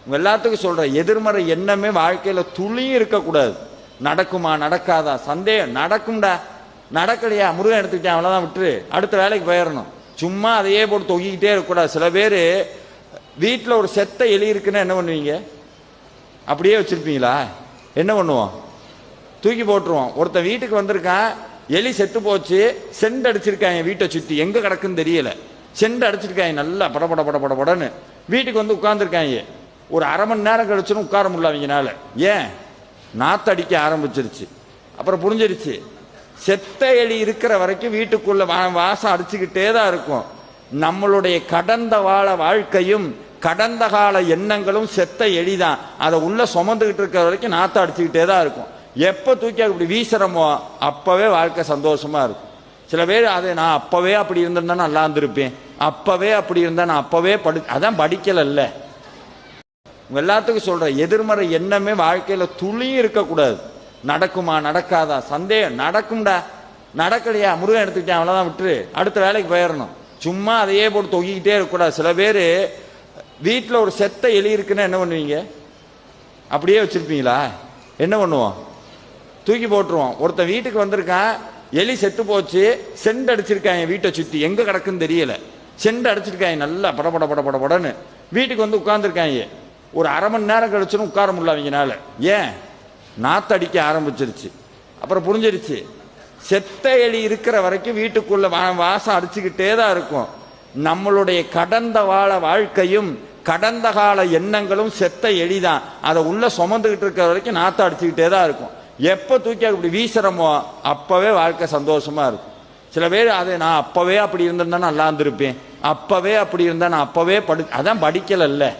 உங்க எல்லாத்துக்கும் சொல்ற, எதிர்மறை எண்ணமே வாழ்க்கையில துளியும் இருக்கக்கூடாது. நடக்குமா நடக்காதா சந்தேகம், நடக்கும்டா, நடக்கலையா முருகன் எடுத்துக்கிட்டேன் அவ்வளோதான், விட்டுரு, அடுத்த வேலைக்கு போயிடணும். சும்மா அதையே போட்டு தொங்கிக்கிட்டே இருக்கக்கூடாது. சில பேர் வீட்டில் ஒரு செத்த எலி இருக்குன்னா என்ன பண்ணுவீங்க? அப்படியே வச்சிருப்பீங்களா? என்ன பண்ணுவோம்? தூக்கி போட்டுருவோம். ஒருத்தன் வீட்டுக்கு வந்திருக்கான், எலி செத்து போச்சு, செண்டு அடிச்சிருக்காங்க வீட்டை சுற்றி, எங்கே கிடக்குன்னு தெரியல, செண்டு அடிச்சிருக்காங்க நல்லா படபட படபடன்னு. வீட்டுக்கு வந்து உட்கார்ந்துருக்காங்க. ஒரு அரை மணி நேரம் கழிச்சுன்னு உட்கார முடியல அவங்கனால. ஏன்? நாத்து அடிக்க ஆரம்பிச்சிருச்சு. அப்புறம் புரிஞ்சிருச்சு, செத்த எலி இருக்கிற வரைக்கும் வீட்டுக்குள்ள வாசம் அடிச்சுக்கிட்டே தான் இருக்கும். நம்மளுடைய கடந்த கால வாழ்க்கையும் கடந்த கால எண்ணங்களும் செத்த எலிதான். அதை உள்ள சுமந்துக்கிட்டு இருக்கிற வரைக்கும் நாத்த அடிச்சுக்கிட்டே தான் இருக்கும். எப்போ தூக்கி அப்படி வீசுறமோ அப்பவே வாழ்க்கை சந்தோஷமா இருக்கும். சில பேர் அதை நான் அப்பவே அப்படி இருந்திருந்தா நல்லா இருந்திருப்பேன், அப்பவே அப்படி இருந்தா நான் அப்பவே அதான் படிக்கல. உங்க எல்லாத்துக்கும் சொல்ற, எதிர்மறை எண்ணமே வாழ்க்கையில துளியும் இருக்கக்கூடாது. நடக்குமா நடக்காதா சந்தேகம், நடக்கும்டா, நடக்கலையா முருகன் எடுத்துக்கிட்டேன் அவ்வளோதான், விட்டுரு, அடுத்த வேலைக்கு போயிடணும். சும்மா அதையே போட்டு தொங்கிக்கிட்டே இருக்கக்கூடாது. சில பேர் வீட்டில் ஒரு செத்த எலி இருக்குன்னா என்ன பண்ணுவீங்க? அப்படியே வச்சிருப்பீங்களா? என்ன பண்ணுவோம்? தூக்கி போட்டுருவோம். ஒருத்தன் வீட்டுக்கு வந்திருக்கான், எலி செத்து போச்சு, செண்டு அடிச்சிருக்காங்க வீட்டை சுற்றி, எங்கே கிடக்குன்னு தெரியல, செண்டு அடிச்சிருக்காங்க நல்லா படபட படபடன்னு. வீட்டுக்கு வந்து உட்கார்ந்துருக்காங்க. ஒரு அரை மணி நேரம் கழிச்சுன்னு உட்கார முடியல அவங்கனால. ஏன்? நாத்து அடிக்க ஆரம்பிச்சிருச்சு. அப்புறம் புரிஞ்சிருச்சு, செத்த எலி இருக்கிற வரைக்கும் வீட்டுக்குள்ள வாசம் அடிச்சுக்கிட்டே தான் இருக்கும். நம்மளுடைய கடந்த கால வாழ்க்கையும் கடந்த கால எண்ணங்களும் செத்த எலிதான். அதை உள்ள சுமந்துக்கிட்டு இருக்கிற வரைக்கும் நாத்த அடிச்சுக்கிட்டே தான் இருக்கும். எப்போ தூக்கி அப்படி வீசுறமோ அப்பவே வாழ்க்கை சந்தோஷமா இருக்கும். சில பேர் அதை நான் அப்பவே அப்படி இருந்திருந்தா நல்லா இருந்திருப்பேன், அப்பவே அப்படி இருந்தா நான் அப்பவே அதான் படிக்கல.